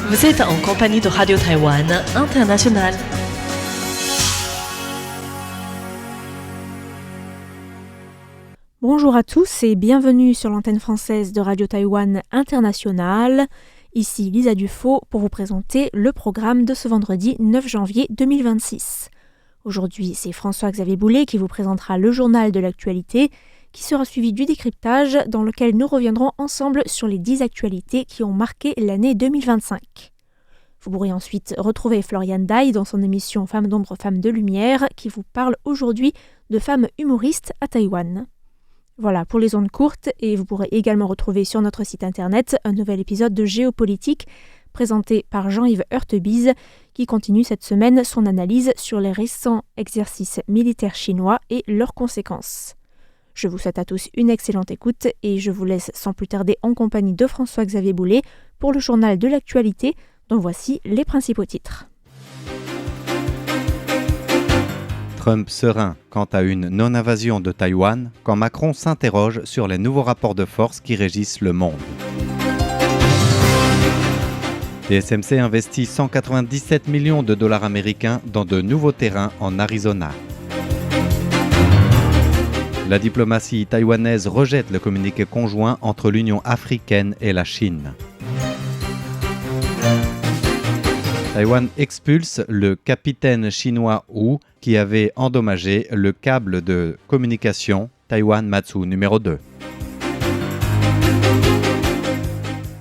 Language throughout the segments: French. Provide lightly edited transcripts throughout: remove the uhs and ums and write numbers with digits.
Vous êtes en compagnie de Radio Taïwan International. Bonjour à tous et bienvenue sur l'antenne française de Radio Taïwan International. Ici Lisa Dufaux pour vous présenter le programme de ce vendredi 9 janvier 2026. Aujourd'hui, c'est François-Xavier Boulet qui vous présentera le journal de l'actualité qui sera suivi du décryptage dans lequel nous reviendrons ensemble sur les 10 actualités qui ont marqué l'année 2025. Vous pourrez ensuite retrouver Floriane Dai dans son émission Femmes d'ombre, Femmes de lumière qui vous parle aujourd'hui de femmes humoristes à Taïwan. Voilà pour les ondes courtes et vous pourrez également retrouver sur notre site internet un nouvel épisode de Géopolitique présenté par Jean-Yves Heurtebise qui continue cette semaine son analyse sur les récents exercices militaires chinois et leurs conséquences. Je vous souhaite à tous une excellente écoute et je vous laisse sans plus tarder en compagnie de François-Xavier Boulet pour le journal de l'actualité dont voici les principaux titres. Trump serein quant à une non-invasion de Taïwan quand Macron s'interroge sur les nouveaux rapports de force qui régissent le monde. TSMC investit 197 millions de dollars américains dans de nouveaux terrains en Arizona. La diplomatie taïwanaise rejette le communiqué conjoint entre l'Union africaine et la Chine. Taïwan expulse le capitaine chinois Hu qui avait endommagé le câble de communication Taïwan Matsu numéro 2.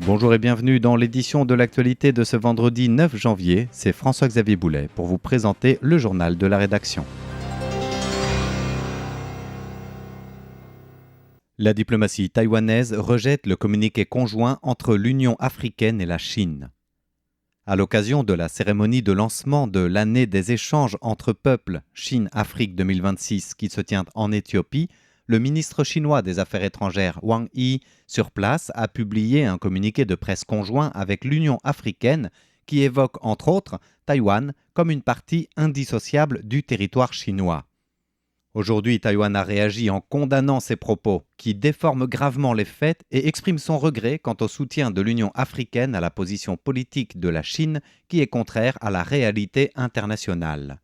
Bonjour et bienvenue dans l'édition de l'actualité de ce vendredi 9 janvier. C'est François-Xavier Boulet pour vous présenter le journal de la rédaction. La diplomatie taïwanaise rejette le communiqué conjoint entre l'Union africaine et la Chine. À l'occasion de la cérémonie de lancement de l'année des échanges entre peuples Chine-Afrique 2026 qui se tient en Éthiopie, le ministre chinois des Affaires étrangères Wang Yi, sur place, a publié un communiqué de presse conjoint avec l'Union africaine qui évoque entre autres Taïwan comme une partie indissociable du territoire chinois. Aujourd'hui, Taïwan a réagi en condamnant ces propos qui déforment gravement les faits et exprime son regret quant au soutien de l'Union africaine à la position politique de la Chine qui est contraire à la réalité internationale.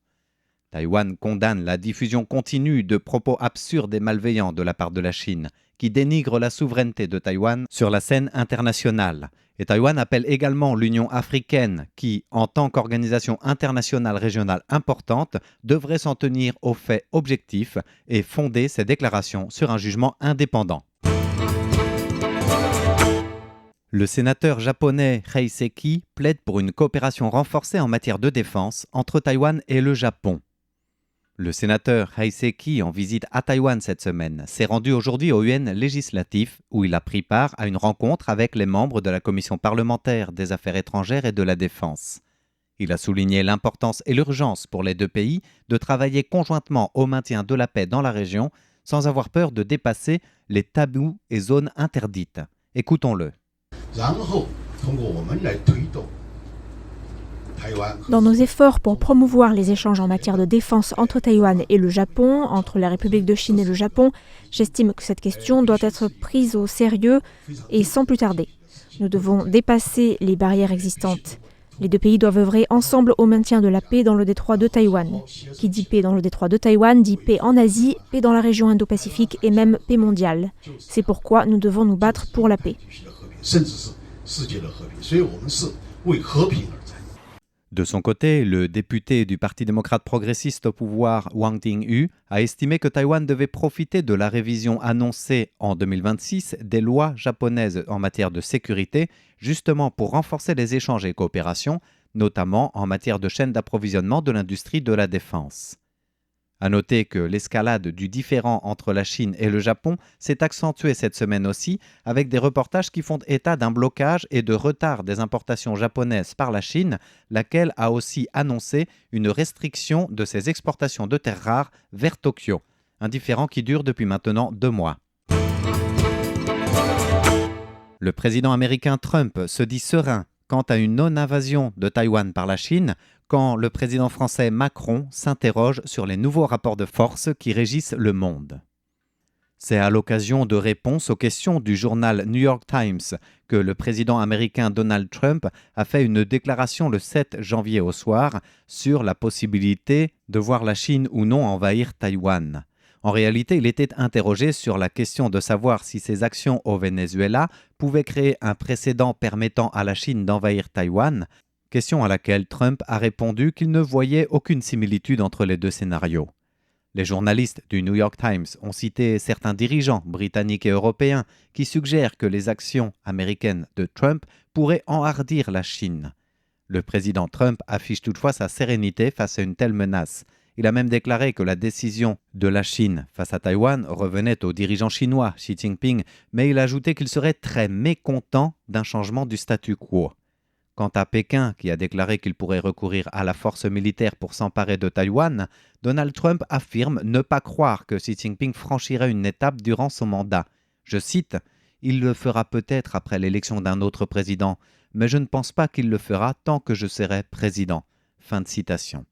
Taïwan condamne la diffusion continue de propos absurdes et malveillants de la part de la Chine qui dénigrent la souveraineté de Taïwan sur la scène internationale. Et Taïwan appelle également l'Union africaine qui, en tant qu'organisation internationale régionale importante, devrait s'en tenir aux faits objectifs et fonder ses déclarations sur un jugement indépendant. Le sénateur japonais Hei Seki plaide pour une coopération renforcée en matière de défense entre Taïwan et le Japon. Le sénateur Hei Seki, en visite à Taïwan cette semaine, s'est rendu aujourd'hui au UN législatif où il a pris part à une rencontre avec les membres de la Commission parlementaire des Affaires étrangères et de la Défense. Il a souligné l'importance et l'urgence pour les deux pays de travailler conjointement au maintien de la paix dans la région sans avoir peur de dépasser les tabous et zones interdites. Écoutons-le. Dans nos efforts pour promouvoir les échanges en matière de défense entre Taïwan et le Japon, entre la République de Chine et le Japon, j'estime que cette question doit être prise au sérieux et sans plus tarder. Nous devons dépasser les barrières existantes. Les deux pays doivent œuvrer ensemble au maintien de la paix dans le détroit de Taïwan. Qui dit paix dans le détroit de Taïwan dit paix en Asie, paix dans la région Indo-Pacifique et même paix mondiale. C'est pourquoi nous devons nous battre pour la paix. De son côté, le député du Parti démocrate progressiste au pouvoir Wang Ting-hu a estimé que Taïwan devait profiter de la révision annoncée en 2026 des lois japonaises en matière de sécurité, justement pour renforcer les échanges et coopérations, notamment en matière de chaîne d'approvisionnement de l'industrie de la défense. À noter que l'escalade du différend entre la Chine et le Japon s'est accentuée cette semaine aussi, avec des reportages qui font état d'un blocage et de retard des importations japonaises par la Chine, laquelle a aussi annoncé une restriction de ses exportations de terres rares vers Tokyo, un différend qui dure depuis maintenant 2 mois. Le président américain Trump se dit serein quant à une non-invasion de Taïwan par la Chine, quand le président français Macron s'interroge sur les nouveaux rapports de force qui régissent le monde. C'est à l'occasion de réponses aux questions du journal New York Times que le président américain Donald Trump a fait une déclaration le 7 janvier au soir sur la possibilité de voir la Chine ou non envahir Taïwan. En réalité, il était interrogé sur la question de savoir si ses actions au Venezuela pouvaient créer un précédent permettant à la Chine d'envahir Taïwan, question à laquelle Trump a répondu qu'il ne voyait aucune similitude entre les deux scénarios. Les journalistes du New York Times ont cité certains dirigeants britanniques et européens qui suggèrent que les actions américaines de Trump pourraient enhardir la Chine. Le président Trump affiche toutefois sa sérénité face à une telle menace. Il a même déclaré que la décision de la Chine face à Taïwan revenait au dirigeant chinois Xi Jinping, mais il a ajouté qu'il serait très mécontent d'un changement du statu quo. Quant à Pékin, qui a déclaré qu'il pourrait recourir à la force militaire pour s'emparer de Taïwan, Donald Trump affirme ne pas croire que Xi Jinping franchirait une étape durant son mandat. Je cite « Il le fera peut-être après l'élection d'un autre président, mais je ne pense pas qu'il le fera tant que je serai président. » Fin de citation.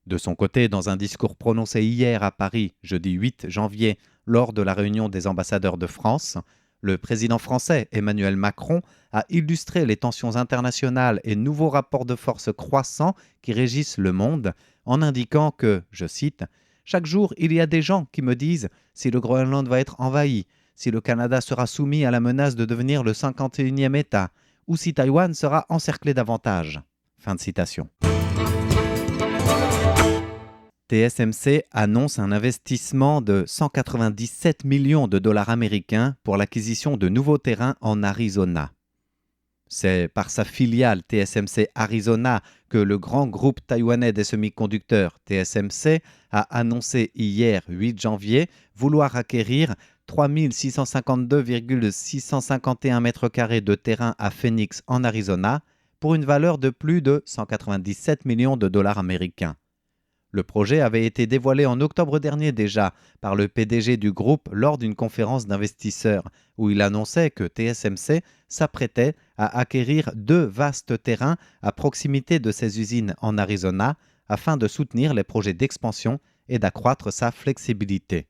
De son côté, dans un discours prononcé hier à Paris, jeudi 8 janvier, lors de la réunion des ambassadeurs de France, le président français Emmanuel Macron a illustré les tensions internationales et nouveaux rapports de force croissants qui régissent le monde en indiquant que, je cite, « Chaque jour, il y a des gens qui me disent si le Groenland va être envahi, si le Canada sera soumis à la menace de devenir le 51e État, ou si Taïwan sera encerclé davantage. » Fin de citation. TSMC annonce un investissement de 197 millions de dollars américains pour l'acquisition de nouveaux terrains en Arizona. C'est par sa filiale TSMC Arizona que le grand groupe taïwanais des semi-conducteurs TSMC a annoncé hier 8 janvier vouloir acquérir 3652,651 m² de terrain à Phoenix en Arizona pour une valeur de plus de 197 millions de dollars américains. Le projet avait été dévoilé en octobre dernier déjà par le PDG du groupe lors d'une conférence d'investisseurs où il annonçait que TSMC s'apprêtait à acquérir 2 vastes terrains à proximité de ses usines en Arizona afin de soutenir les projets d'expansion et d'accroître sa flexibilité.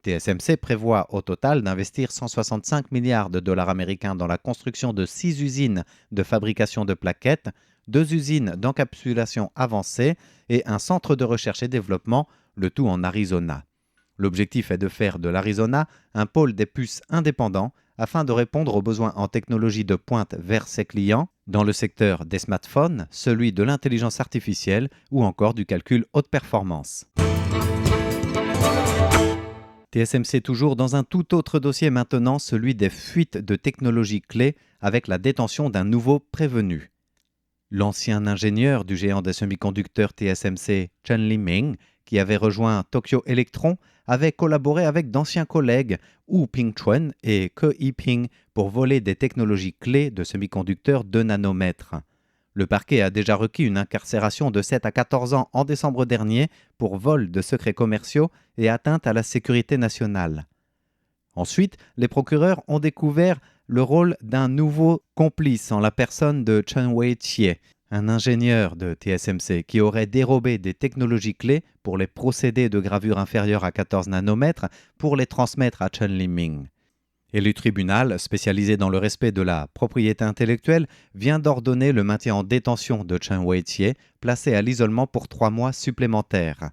TSMC prévoit au total d'investir 165 milliards de dollars américains dans la construction de 6 usines de fabrication de plaquettes, 2 usines d'encapsulation avancée et un centre de recherche et développement, le tout en Arizona. L'objectif est de faire de l'Arizona un pôle des puces indépendant afin de répondre aux besoins en technologie de pointe vers ses clients dans le secteur des smartphones, celui de l'intelligence artificielle ou encore du calcul haute performance. TSMC toujours dans un tout autre dossier maintenant, celui des fuites de technologies clés avec la détention d'un nouveau prévenu. L'ancien ingénieur du géant des semi-conducteurs TSMC, Chen Liming, qui avait rejoint Tokyo Electron, avait collaboré avec d'anciens collègues Wu Pingchuan et Ke Yiping pour voler des technologies clés de semi-conducteurs 2 nanomètres. Le parquet a déjà requis une incarcération de 7 à 14 ans en décembre dernier pour vol de secrets commerciaux et atteinte à la sécurité nationale. Ensuite, les procureurs ont découvert le rôle d'un nouveau complice en la personne de Chen Wei-Chie, un ingénieur de TSMC qui aurait dérobé des technologies clés pour les procédés de gravure inférieurs à 14 nanomètres pour les transmettre à Chen Liming. Et le tribunal, spécialisé dans le respect de la propriété intellectuelle, vient d'ordonner le maintien en détention de Chen Wei-Chie, placé à l'isolement pour 3 mois supplémentaires.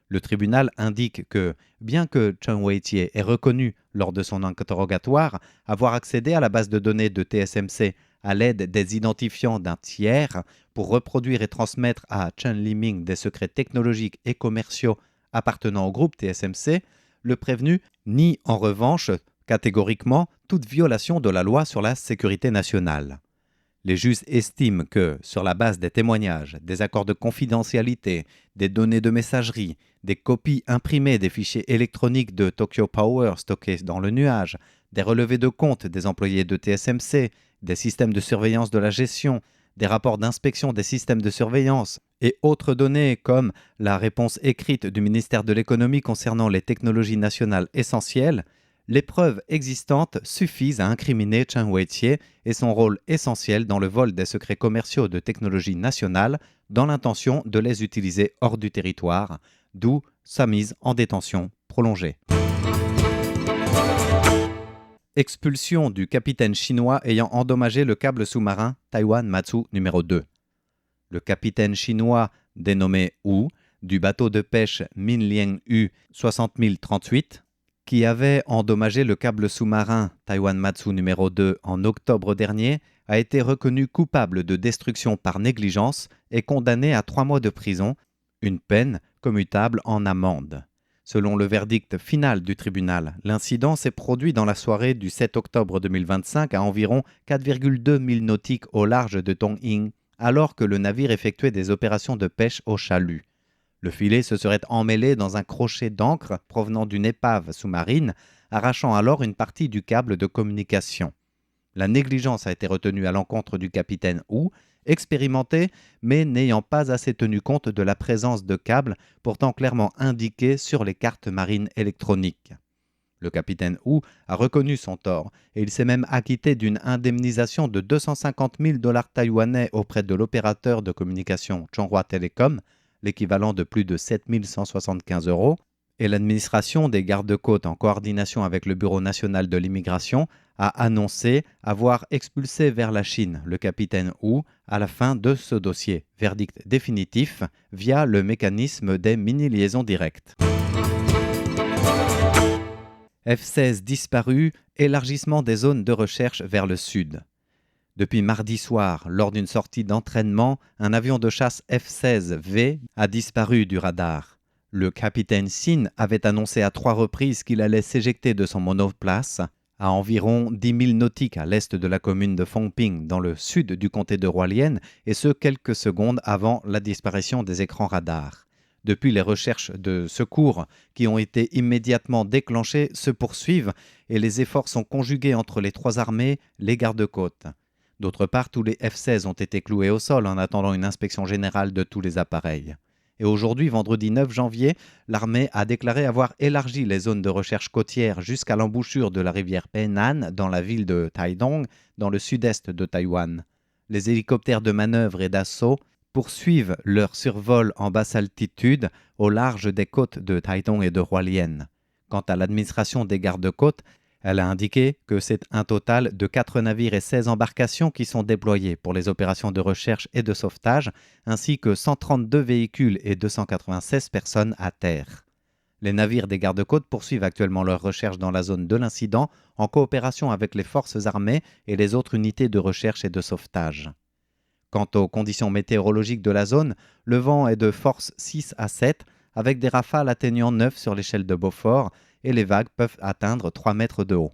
Le tribunal indique que, bien que Chen Wei-Chie ait reconnu lors de son interrogatoire avoir accédé à la base de données de TSMC à l'aide des identifiants d'un tiers pour reproduire et transmettre à Chen Liming des secrets technologiques et commerciaux appartenant au groupe TSMC, le prévenu nie en revanche catégoriquement toute violation de la loi sur la sécurité nationale. Les juges estiment que, sur la base des témoignages, des accords de confidentialité, des données de messagerie, des copies imprimées des fichiers électroniques de Tokyo Power stockés dans le nuage, des relevés de compte des employés de TSMC, des systèmes de surveillance de la gestion, des rapports d'inspection des systèmes de surveillance et autres données comme la réponse écrite du ministère de l'économie concernant les technologies nationales essentielles, les preuves existantes suffisent à incriminer Chen Wei-Chie et son rôle essentiel dans le vol des secrets commerciaux de technologies nationales dans l'intention de les utiliser hors du territoire, d'où sa mise en détention prolongée. Expulsion du capitaine chinois ayant endommagé le câble sous-marin Taiwan Matsu numéro 2. Le capitaine chinois dénommé Wu du bateau de pêche Minliang Yu 60038 qui avait endommagé le câble sous-marin Taiwan Matsu numéro 2 en octobre dernier a été reconnu coupable de destruction par négligence et condamné à 3 mois de prison, une peine commutable en amende. Selon le verdict final du tribunal, l'incident s'est produit dans la soirée du 7 octobre 2025 à environ 4,2 milles nautiques au large de Tongying, alors que le navire effectuait des opérations de pêche au chalut. Le filet se serait emmêlé dans un crochet d'ancre provenant d'une épave sous-marine, arrachant alors une partie du câble de communication. La négligence a été retenue à l'encontre du capitaine Wu, expérimenté, mais n'ayant pas assez tenu compte de la présence de câbles pourtant clairement indiqués sur les cartes marines électroniques. Le capitaine Wu a reconnu son tort et il s'est même acquitté d'une indemnisation de 250 000 $ taïwanais auprès de l'opérateur de communication Chunghwa Telecom, l'équivalent de plus de 7 175 €, et l'administration des gardes-côtes en coordination avec le Bureau national de l'immigration a annoncé avoir expulsé vers la Chine le capitaine Wu à la fin de ce dossier, verdict définitif via le mécanisme des mini-liaisons directes. F-16 disparu, élargissement des zones de recherche vers le sud. Depuis mardi soir, lors d'une sortie d'entraînement, un avion de chasse F-16V a disparu du radar. Le capitaine Sin avait annoncé à 3 reprises qu'il allait s'éjecter de son monoplace à environ 10 000 nautiques à l'est de la commune de Fengping, dans le sud du comté de Hualien, et ce quelques secondes avant la disparition des écrans radars. Depuis, les recherches de secours qui ont été immédiatement déclenchées se poursuivent et les efforts sont conjugués entre les 3 armées, les gardes-côtes. D'autre part, tous les F-16 ont été cloués au sol en attendant une inspection générale de tous les appareils. Et aujourd'hui, vendredi 9 janvier, l'armée a déclaré avoir élargi les zones de recherche côtières jusqu'à l'embouchure de la rivière Peinan dans la ville de Taidong, dans le sud-est de Taïwan. Les hélicoptères de manœuvre et d'assaut poursuivent leur survol en basse altitude au large des côtes de Taitung et de Hualien. Quant à l'administration des gardes-côtes, elle a indiqué que c'est un total de 4 navires et 16 embarcations qui sont déployés pour les opérations de recherche et de sauvetage, ainsi que 132 véhicules et 296 personnes à terre. Les navires des gardes-côtes poursuivent actuellement leurs recherches dans la zone de l'incident en coopération avec les forces armées et les autres unités de recherche et de sauvetage. Quant aux conditions météorologiques de la zone, le vent est de force 6 à 7, avec des rafales atteignant 9 sur l'échelle de Beaufort, et les vagues peuvent atteindre 3 mètres de haut.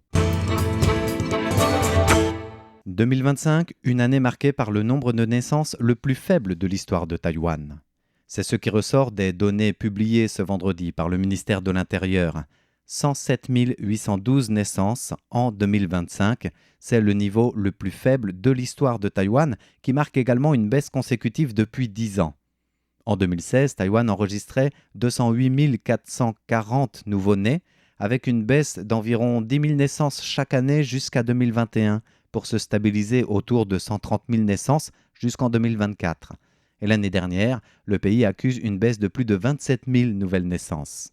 2025, une année marquée par le nombre de naissances le plus faible de l'histoire de Taïwan. C'est ce qui ressort des données publiées ce vendredi par le ministère de l'Intérieur. 107 812 naissances en 2025, c'est le niveau le plus faible de l'histoire de Taïwan, qui marque également une baisse consécutive depuis 10 ans. En 2016, Taïwan enregistrait 208 440 nouveau-nés, avec une baisse d'environ 10 000 naissances chaque année jusqu'à 2021, pour se stabiliser autour de 130 000 naissances jusqu'en 2024. Et l'année dernière, le pays accuse une baisse de plus de 27 000 nouvelles naissances.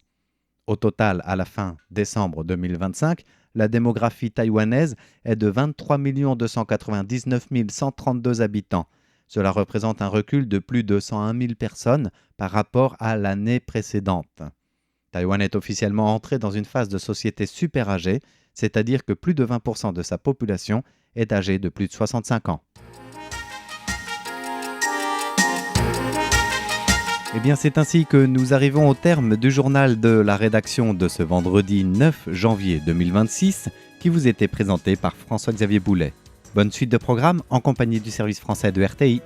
Au total, à la fin décembre 2025, la démographie taïwanaise est de 23 299 132 habitants. Cela représente un recul de plus de 101 000 personnes par rapport à l'année précédente. Taïwan est officiellement entré dans une phase de société super âgée, c'est-à-dire que plus de 20% de sa population est âgée de plus de 65 ans. Eh bien, c'est ainsi que nous arrivons au terme du journal de la rédaction de ce vendredi 9 janvier 2026, qui vous était présenté par François-Xavier Boulet. Bonne suite de programme en compagnie du service français de RTI.